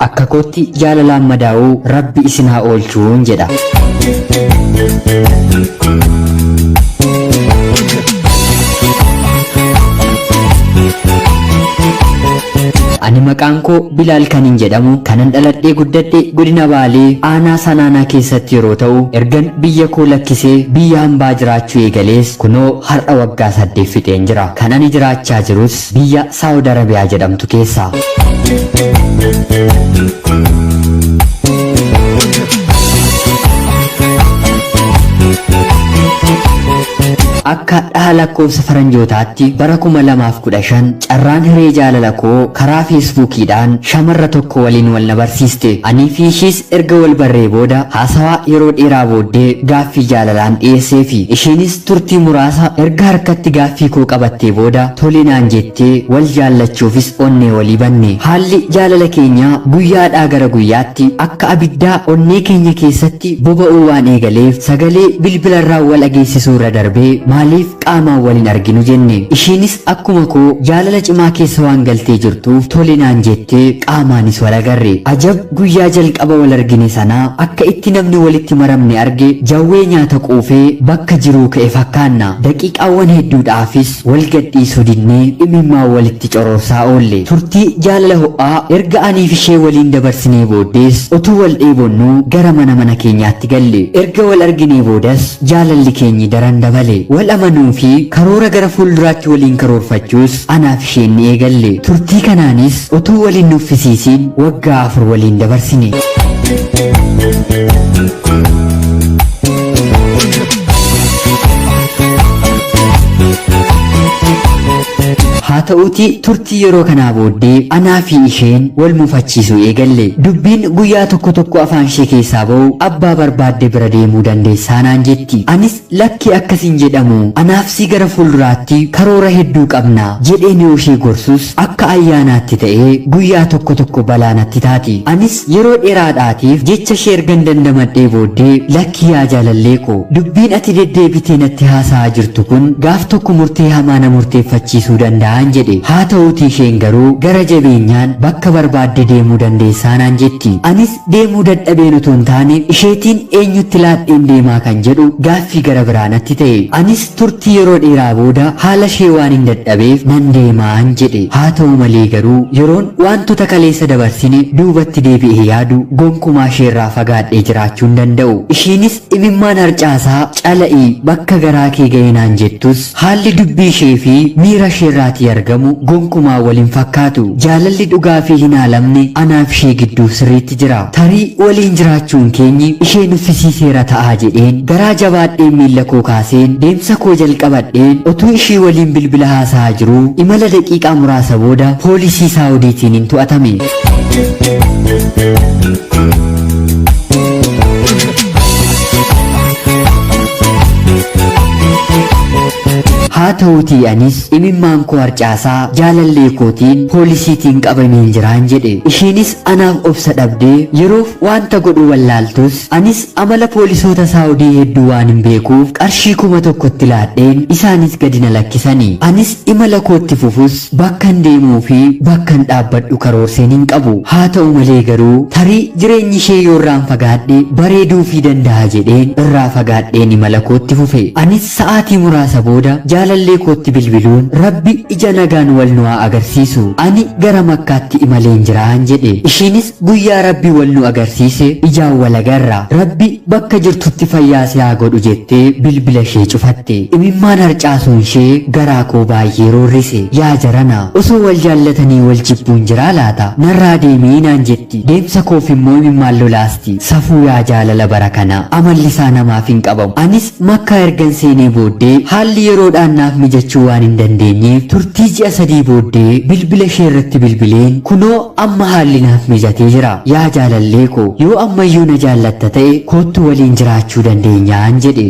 Akka kootti jaalalaan madaa'uu Rabbi isin haa oolchuun jedha. Ani maqaan koo Bilaal kanin jedhamu kanan dhaladhee guddadhe godina Baalee aanaa Sanaanaa keessatti yeroo ta'u ergan biyya koo lakkisee biyya hambaa jiraachuu eegalees kunoo har'a waggaa 8 fixeen jira. Kan ani jiraachaa jirus biyya Saawud Arabiyaa jedhamtu keessa. Akka dhaha lakkoofsa faranjootaatti bara 2015 carraan hiree jaalala koo karaa feesbuukiidhaan shamarra tokko waliin wal na barsiiste. Anii fi ishiis erga wal barree booda haasawaa yeroo dheeraa booddee gaaffii jaalalaan dhiyeesseefi ishiinis turtii muraasa erga harkatti gaaffii koo qabattee booda tole naan jettee wal jaallachuufis onnee walii banne. Haalli jaalala keenyaa guyyaadhaa gara guyyaatti akka abiddaa onnee keenya keessatti boba'uu waan eegaleef sagalee bilbilarraa wal dhageessisuu irra darbee maaliif qaamaan waliin arginu jenne. Ishiinis akkuma koo jaalala cimaa keessa waan galtee jirtuuf tole naan jettee qaamaanis wal agarre. Ajab guyyaa jalqaba wal argine sanaa akka itti namni walitti maramne arge jawwee nyaata quufee bakka jiruu ka'e fakkaanna. Daqiiqaawwan hedduudhaafis wal gadhiisuu dinnee imimmaan walitti coroorsaa oolle. Turtii jaalala ho'aa erga aniif ishee waliin dabarsinee booddees utuu wal dheebonnuu gara mana keenyaatti galle. Erga wal arginee boodas jaalalli keenyi daran dabale. Wal amanuu fi karoora gara fuulduraatti waliin karoorfachuus anaaf isheen ni eegalle. Turtii kanaanis utuu waliin nuffisiisiin waggaa 4 waliin dabarsine. Haa ta'uutii turtii yeroo kanaa booddee anaa fi isheen wal mufachiisuu eegalle. Dubbiin guyyaa tokko afaan ishee keessaa ba'u abbaa barbaadde bira deemuu dandeessaa naan jetti. Anis lakki akkasiin jedhamu anaaf si gara fuulduraatti karoora hedduu qabna jedheen yoo ishee gorsus akka ayyaanaatti ta'ee guyyaa tokko balaa natti taati. Anis yeroo dheeraadhaatiif jecha ishee ergan dandamadhee booddee lakki yaa jaalallee koo dubbiin ati deddeebitee natti haasa'aa jirtu kun gaaf tokko murtee hamaa na murteeffachiisuu danda'a jedhe. Haa ta'uutii isheen garuu gara jabeenyaan bakka barbaadde deemuu dandeessaa naan jetti. Anis deemuu dadhabeen utuu hin taane isheetiin eenyutti laadheen deemaa kan jedhu gaaffii gara biraa natti ta'e. Anis turtii yeroo dheeraa booda haala ishee waan hin dadhabeef nan deemaan jedhe. Haa ta'u malee garuu yeroon wantoota kaleessa dabarsine duubatti deebi'ee yaadu gonkumaa isheerraa fagaadhee jiraachuu hin danda'u. Ishiinis imimmaan harcaasaa cala'ii bakka garaa kee ga'e naan jettus haalli dubbii ishee fi miira isheerraati argamu gonkumaa waliin fakkaatu. Jaalalli dhugaa fi hin haalamne anaaf ishee gidduu sirriitti jira. Tarii waliin jiraachuun keenyi ishee nuffisiiseera ta'aa jedheen garaa jabaadheen miilla koo kaaseen deemsa koo jalqabadheen utuu ishee waliin bilbila haasa'aa jiruu imala daqiiqaa muraasa booda poolisii Saawudiitiin hin to'atame. Haa ta'uutii anis imimmaan koo harcaasaa jaalallee kootiin poolisiitiin qabameen jiraan jedhe. Ishiinis anaaf obsa dhabdee yeroof wanta godhu wallaaltus anis amala poolisoota Saawudii hedduu waan hin beekuuf qarshii 1,000tti laadheen isaanis gadi na lakkisanii. Anis imala kootti fufus bakkan deemuu fi bakkan dhaabbadhu karoorseen hin qabu. Haa ta'u malee garuu tarii jireenyi ishee yoo irraan fagaadhe bareeduu fi danda'a jedheen irraa fagaadheen imala kootti fufe. Anis sa'aatii muraasa booda jaalallee kootti bilbiluun Rabbi ija nagaan wal nu haa agarsiisu ani gara Makkaatti imaleen jiraan jedhe. Ishiinis guyyaa Rabbi wal nu agarsiise ijaan wal agarra Rabbi bakka jirtutti fayyaa si haa godhu jettee bilbila ishee cufatte. Imimmaan harcaasuun ishee garaa koo baay'ee roorrise. Yaa jarana osoo wal jaallatanii wal jibbuun jiraa laata narraa deemii naan jetti. Deemsa koof immoo imimmaan lolaasti. Safuu yaa jaalala bara kana amalli isaa namaaf hin qabamu. Anis Makkaa ergan seenee booddee haalli yeroodhaan naaf mijachuu waan hin dandeenyeef turtii ji'a 3 booddee bilbila ishee irratti bilbileen kunoo amma haalli naaf mijatee jira. Yaa jaalallee koo yoo ammayyuu na jaallatta ta'e koottu waliin jiraachuu dandeenyaan jedhe.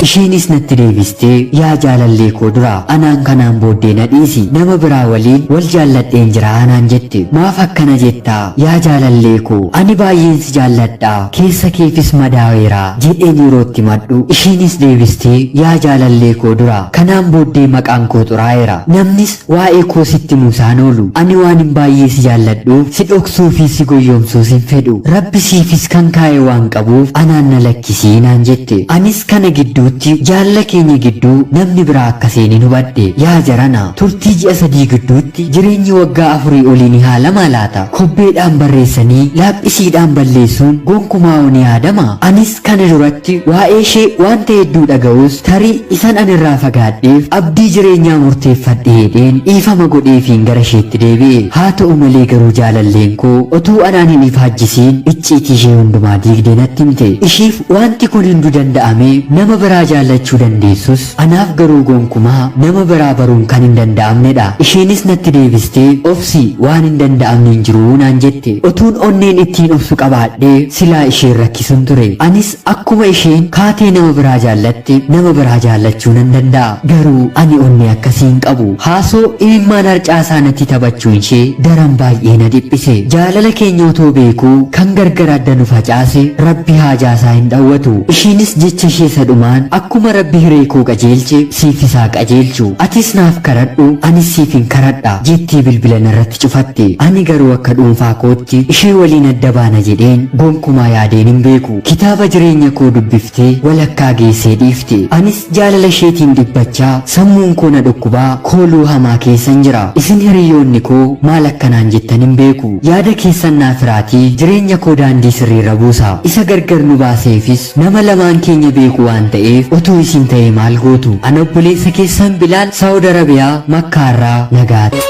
Isheenis natti deebistee yaa jaalallee koo dura anaan kanaan booddee na dhiisi nama biraa waliin wal jaalladheen jira anaan jette. Maaf akkana jettaa yaa jaalallee koo ani baay'een si jaalladha keessa keefis madaaweera jedheen yerootti madhu. Isheenis deebistee yaa jaalallee koo dura kanaan booddee maqaan koo xuraa'eera namnis waa'ee koo sitti muusaan oolu ani waan hin baay'ee si jaalladhuuf si dhoksuu fi si goyyomsuus hin fedhu rabbi siifis kan kaa'e waan qabuuf anaan na lakkisii naan jette. Anis kana gidduutti jaalala keenya gidduu namni biraa akka seenin hubadhe. Yaa jarana turtii ji'a 3 gidduutti jireenyi waggaa 4 olii ni haalama laata? Kobbeedhaan barreessanii laaphisiidhaan balleessuun gonkumaa ni yaadama. Anis kana duratti waa'ee ishee wanta hedduu dhaga'us tarii isan anirraa fagaadheef abdii jireenyaa murteeffadhe hedheen dhiifama godheefiin gara isheetti deebi'e. Haa ta'u malee garuu jaalalleen koo otuu anaan hin ifaajjisiin icciitii ishee hundumaa diigdee natti himte. Ishiif wanti kun hunduu danda'ame nama biraa jaallachuu dandeessus anaaf garuu gonkumaa nama biraa baruun kan hin danda'amnedha. Isheenis natti deebistee obsi waan hin danda'amne hin jiru naan jette. Otuun onneen ittiin obsu qabaadhee silaa isheen rakkisuun ture. Anis akkuma isheen kaatee nama biraa jaallatte nama biraa jaallachuu nan danda'a. Garuu ani onnee akkasii hin qabu. Haasoo imimmaan harcaasaa natti taphachuun ishee daran baay'ee na dhiphise. Jaalala keenya otoo beekuu kan gargar adda nu facaase rabbi haajaasaa hin dhawwatu. Isheenis jecha ishee sadhumaan akkuma rabbi hiree koo qajeelche siif isaa qajeelchu. Atis naaf kadhadhu anis siif hin kadhadha jettii bilbila narratti cufatte. Ani garuu akka dhuunfaa kootti ishee waliin adda baana jedheen gonkumaa yaadeen hin beeku. Kitaaba jireenya koo dubbiftee walakkaa geessee dhiifte. Anis jaalala isheetiin dhibbachaa sammuun koo na dhukkubaa kooluu hamaa keessan jira. Isin hiriyoonni koo maal akkanaan jettan hin beeku. Yaada keessan naaf firaatii jireenya koo daandii sirriirra buusa. Isa gargar nu baaseefis nama lamaan keenya beeku waan ta'eef utuu isin ta'e maal gootu? Ana obboleessa keessan Bilaal Saawud Arabiyaa Makkaarraa nagaatti.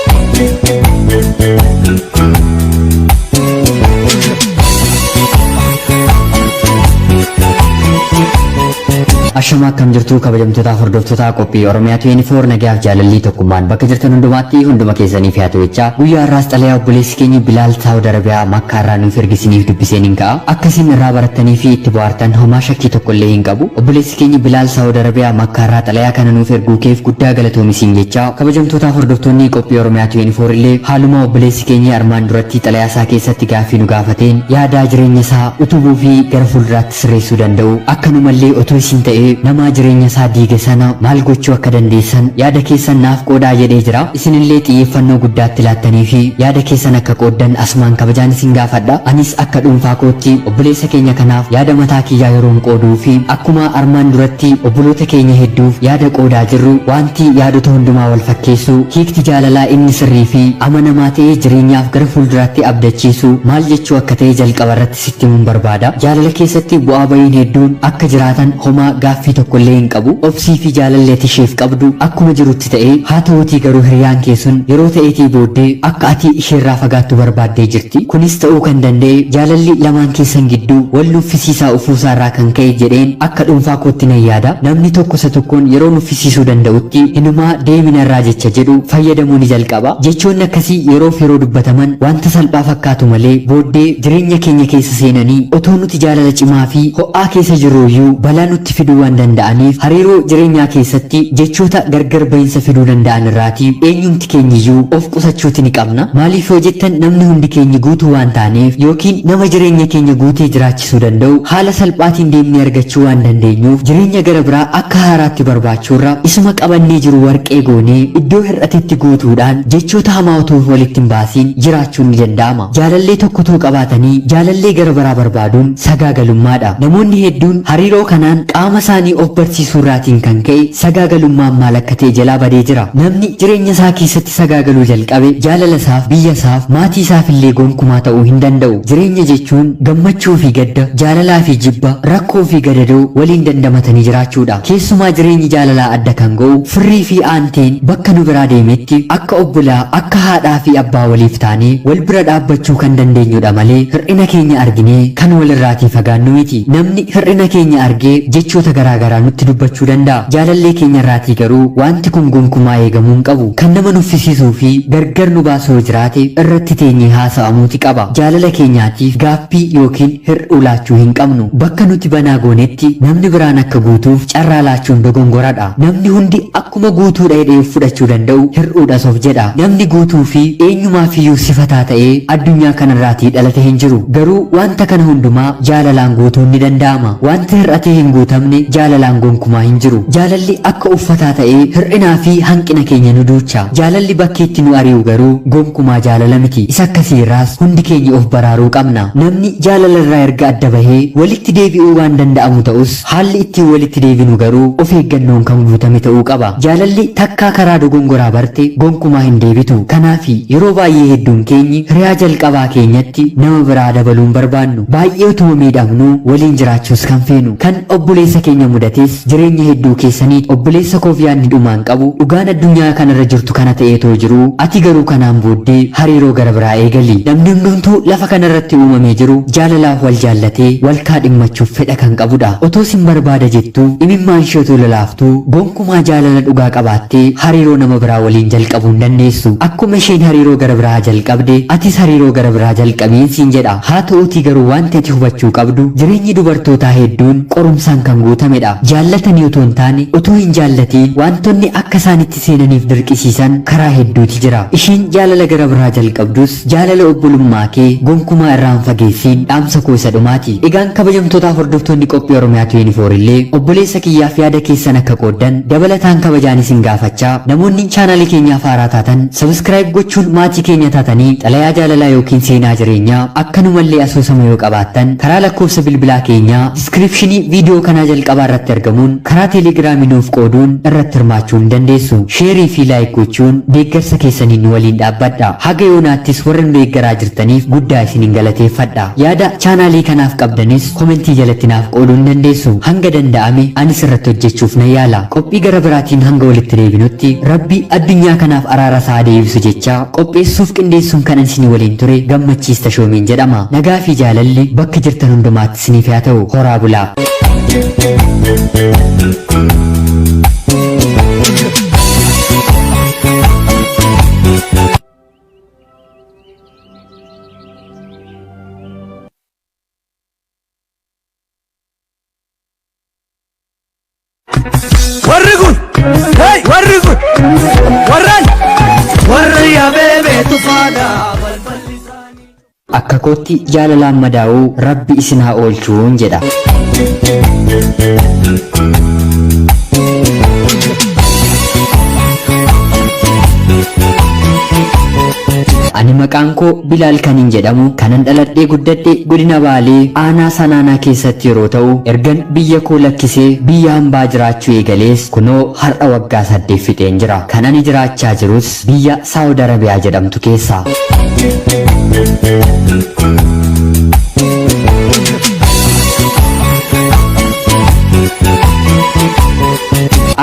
Ashama akkam jirtu kabajamtoota hordoftoota qophii Oromiyaa 24 nagaaf jaalallii tokkummaan bakka jirtan hundumaatti hunduma keessaniif yaa ta'echaa guyyaa har'aas xalayaa obboleessi keenya Bilaal Saawud Arabiyaa Makkaarraa nuuf ergisiniif dubbiseen hin ka'a. Akkasiin irraa barattanii fi itti bohaartan homaa shakkii tokkollee hin qabu. Obboleessi keenya Bilaal Saawud Arabiyaa Makkaarraa xalayaa kana nuuf erguu keef guddaa galatoomiseen jechaa kabajamtoota hordoftoonni qophii Oromiyaa 24 illee haaluma obboleessi keenya armaan duratti xalayaa isaa keessatti gaaffii nu gaafateen yaada jireenya isaa utubuu fi gara fuulduraatti sirreessuu danda'u akkanumallee otoo isin ta'e nama jireenya isaa diige sana maal gochuu akka dandeessan yaada keessan naaf qoodaa jedhee jira. Isinillee xiyyeeffannoo guddaatti laattanii fi yaada keessan akka qooddan asumaan kabajaan isin gaafadha. Anis akka dhuunfaa kootti obboleessa keenya kanaaf yaada mataa kiyyaa yeroon qooduu fi akkuma armaan duratti obboloota keenya hedduuf yaada qoodaa jirru wanti yaadota hundumaa wal fakkeessu hiikti jaalalaa inni sirrii fi amanamaa ta'ee jireenyaaf gara fuulduraatti abdachiisu maal jechuu akka ta'e jalqaba irratti sitti himuun barbaada. Jaalala keessatti bu'aa ba'iin hedduun akka jiraatan homaa gaaffii tokkollee hin qabu. Obsii fi jaalallee isheef qabdu akkuma jirutti ta'ee haa ta'uutii garuu hiriyaan kee sun yeroo ta'eetii booddee akka ati isheerraa fagaattu barbaaddee jirti. Kunis ta'uu kan danda'e jaalalli lamaan keessan gidduu wal nuffisiisaa ufuusaarraa kan ka'e jedheen akka dhuunfaa kootti nan yaada. Namni tokko isa tokkoon yeroo nuffisiisuu danda'utti inumaa deeminarraa jecha jedhu fayyadamuu ni jalqaba. Jechoonni akkasii yeroof yeroo dubbataman wanta salphaa fakkaatu malee booddee jireenya keenya keessa seenanii otoo nuti jaalala cimaa fi ho'aa keessa jirruuyyuu balaa nutti fiduu waan danda'aniif hariiroo jireenyaa keessatti jechoota gargar bahinsa fiduu danda'an irraatii eenyumti keenyiyyuu of qusachuuti ni qabna. Maaliif yoo jettan namni hundi keenya guutuu waan taaneef yookiin nama jireenya keenya guutee jiraachisuu danda'u haala salphaatiin deemnee argachuu waan dandeenyuuf jireenya gara biraa akka haaraatti barbaachuurra isuma qabannee jiru warqee goonee iddoo hir'atetti guutuudhaan jechoota hamaa otoo walitti hin baasiin jiraachuun ni danda'ama. Jaalallee tokkotu qabaatanii jaalallee gara biraa barbaaduun sagaagalummaadha. Namoonni hedduun hariiroo kanaan qaama isaanii of barsiisuurraatiin kan ka'e sagaagalummaan maal akka ta'e jalaa badee jira. Namni jireenya isaa keessatti sagaagaluu jalqabe jaalala isaaf, biyya isaaf, maatii isaaf illee gonkumaa ta'uu hin danda'u. Jireenya jechuun gammachuu fi gadda, jaalalaa fi jibba, rakkoo fi gadadoo waliin dandamatanii jiraachuudha. Keessumaa jireenyi jaalalaa adda kan ga'u firrii fi aanteen bakka nu biraa deemetti akka obbolaa, akka haadhaa fi abbaa waliif taanee wal bira dhaabbachuu kan dandeenyudha malee hir'ina keenya arginee kan walirraatii fagaannu miti. Namni hir'ina keenya argee jechoota garaagaraa nutti dubbachuu danda'a. Jaalallee keenya irraatii garuu wanti kun gonkumaa eegamuu hin qabu. Kan nama nuffisiisuu fi gargar nu baasuu jiraate irratti teenyee haasa'amuuti qaba. Jaalala keenyaatiif gaaffii yookiin hir'uu laachuu hin qabnu. Bakka nuti banaa goonetti namni biraan akka guutuuf carraa laachuun dogongoradha. Namni hundi akkuma guutuudha jedhee fudhachuu danda'u hir'uudhas of jedha. Namni guutuu fi eenyumaafiyyuu sifataa ta'ee addunyaa kanarraatii dhalate hin jiru. Garuu wanta kana hundumaa jaalalaan guutuun ni danda'ama. Wanti hir'atee hin guutamne jaalalaan gonkumaa hin jiru. Jaalalli akka uffataa ta'ee hir'inaa fi hanqina keenya nu duucha. Jaalalli bakkeetti nu ari'u garuu gonkumaa jaalala miti. Isa akkasiirraas hundi keenya of baraaruu qabna. Namni jaalalarraa erga adda bahee walitti deebi'uu waan danda'amu ta'us haalli ittiin walitti deebinu garuu of eeggannoon kan guutame ta'uu qaba. Jaalalli takkaa karaa dogongoraa barte gonkumaa hin deebitu. Kanaafi yeroo baay'ee hedduun keenyi hiriyaa jalqabaa keenyatti nama biraa dabaluun barbaannu. Baay'ee utuma miidhamnu waliin jiraachuus kan feenu. Kan obboleessa keenya mudates jireenya hedduu keessanii obboleessa koof yaadni dhumaan qabu dhugaan addunyaa kanarra jirtu kana ta'eetoo jiru ati garuu kanaan booddee hariiroo gara biraa eegali. Namni hundumtuu lafa kanarratti uumamee jiru jaalalaaf wal jaallatee wal kaadhimmachuuf fedha kan qabudha. Otoo sin barbaada jettuu imimmaan isheetu lolaaftuu gonkumaa jaalala dhugaa qabaattee hariiroo nama biraa waliin jalqabuu hin dandeessu. Akkuma isheen hariiroo gara biraa jalqabde atis hariiroo gara biraa jalqabiin siin jedha. Haa ta'uutii garuu wanti ati hubachuu qabdu jireenyi dubartootaa hedduun qorumsaan kan guutamedha. Jaallatanii otoo hin taane otoo hin jaallatiin wantoonni akka isaanitti seenaniif dirqisiisan karaa hedduuti jira. Isheen jaalala gara biraa jalqabdus jaalala obbolummaa kee gonkumaa irraan fageessiin dhaamsa koo isa dhumaati. Egaan kabajamtootaaf hordoftoonni qophii Oromiyaa 24 illee obboleessa kiyyaaf yaada keessan akka qooddan dabalataan kabajaan isin gaafachaa namoonni chaanaalii keenyaaf haaraa taatan sabskiraayib gochuun maatii keenya taatanii xalayaa jaalalaa yookiin seenaa jireenyaa akkanumallee asoosama yoo qabaattan karaa lakkoofsa bilbilaa keenyaa diskiripshinii viidiyoo kanaa jalqabaa irratti argamuun karaa teelegiraamii nuuf qooduun irratti hirmaachuu ni dandeessu. Sheerii fi laayik gochuun deeggarsa keessaniin nu waliin dhaabbadha. Haga yoonaattis warra nu deeggaraa jirtaniif guddaa isiniin galateeffadha. Yaada chaanaalii kanaaf qabdanis komentii jalatti naaf qooduu ni dandeessu. Hanga danda'ame anis irratti hojjechuuf nan yaala. Qophii gara biraatiin hanga walitti deebinutti Rabbi addunyaa kanaaf araara isaa deebisu jecha qopheessuuf qindeessuun kan isinii waliin ture Gammachiis Tashoomiin jedhama. Nagaa fi jaalalli bakka jirtan hundumaatti isiniif haa ta'u. Horaa bulaa. Warri kun warra yaabee tufaadha. Akka kootti jaalalaan madaa'uu Rabbi isin haa oolchuun jedha. Ani maqaan koo Bilaal kanin jedhamu kanan dhaladhee guddadhe godina Baalee aanaa Sanaanaa keessatti yeroo ta'u ergan biyya koo lakkisee biyya hambaa jiraachuu eegalees kunoo har'a waggaa 8 fixeen jira. Kan ani jiraachaa jirus biyya Saawud Arabiyaa jedhamtu keessa.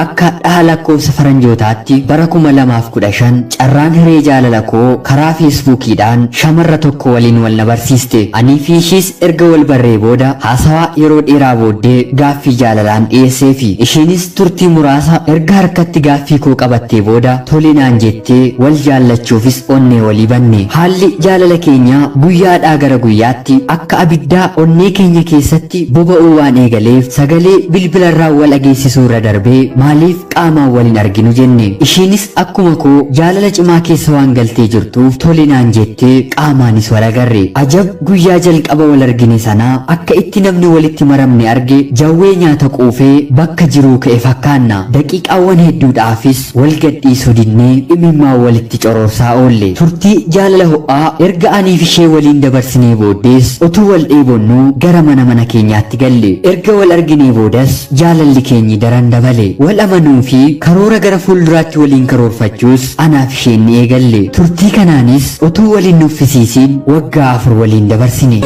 Akka dhaha lakkoofsa faranjootaatti bara 2015 carraan hiree jaalala koo karaa feesbuukiidhaan shamarra tokko waliin wal na barsiiste. Anii fi ishiis erga wal barree booda haasawaa yeroo dheeraa booddee gaaffii jaalalaan dhiyeesseefi isheenis turtii muraasa erga harkatti gaaffii koo qabattee booda tole naan jettee wal jaallachuufis onnee walii banne. Haalli jaalala keenyaa guyyaadhaa gara guyyaatti akka abiddaa onnee keenya keessatti boba'uu waan eegaleef sagalee bilbilarraa wal dhageessisuu irra darbee maaliif qaamaan waliin arginu jenne. Isheenis akkuma koo jaalala cimaa keessa waan galtee jirtuuf tole naan jettee qaamaanis wal agarre. Ajab guyyaa jalqaba wal argine sanaa akka itti namni walitti maramne arge jawwee nyaata quufee bakka jiruu ka'e fakkaanna. Daqiiqaawwan hedduudhaafis wal gadhiisuu dinnee imimmaa walitti coroorsaa oolle. Turtii jaalala ho'aa erga aniif ishee waliin dabarsinee booddees utuu wal dheebonnuu gara mana keenyaatti galle. Erga wal arginee boodas jaalalli keenyi daran dabale. Wal amanuu fi karoora gara fuulduraatti waliin karoorfachuus anaaf isheen ni eegalle. Turtii kanaanis utuu waliin nuffisiisiin waggaa 4 waliin dabarsine.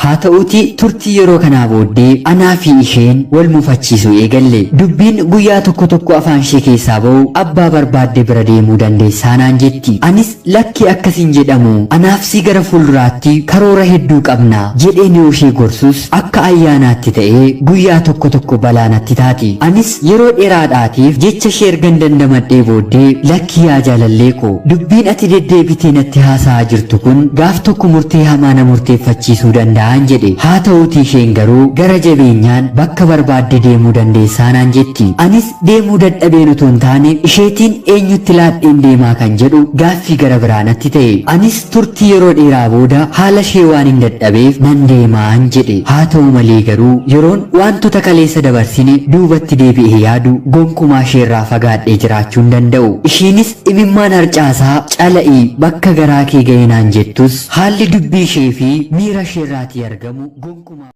Haa ta'uuti turtii yeroo kanaa booddee anaa fi isheen wal mufachiisuu eegalle. Dubbiin guyyaa tokko tokko afaan ishee keessaa ba'u abbaa barbaadde bira deemuu dandeessaa naan jetti. Anis lakki akkasiin jedhamu anaaf si gara fuulduraatti karoora hedduu qabna jedheen yoo ishee gorsus akka ayyaanaatti ta'ee guyyaa tokko tokko balaa natti taati. Anis yeroo dheeraadhaatiif jecha ishee ergan dandamadhee booddee lakki yaa jaalallee ko dubbiin ati deddeebitee natti haasa'aa jirtu kun gaaf tokko murtee hamaa na murteeffachiisuu danda'an jedhe. Haa ta'uutii isheen garuu gara jabeenyaan bakka barbaadde deemuu dandeessaa naan jetti. Anis deemuu dadhabeen utuu hin taane isheetiin eenyutti laadheen deemaa kan jedhu gaaffii gara biraa natti ta'e. Anis turtii yeroo dheeraa booda haala ishee waan hin dadhabeef nan deemaan jedhe. Haa ta'u malee garuu yeroon wantoota kaleessa dabarsine duubatti deebi'ee yaadu gonkumaa isheerraa fagaadhee jiraachuu hin danda'u. Isheenis imimmaan harcaasaa cala'ii bakka garaa kee ga'e naan jettus haalli dubbii ishee fi miira isheerraatii argamu gonkumaa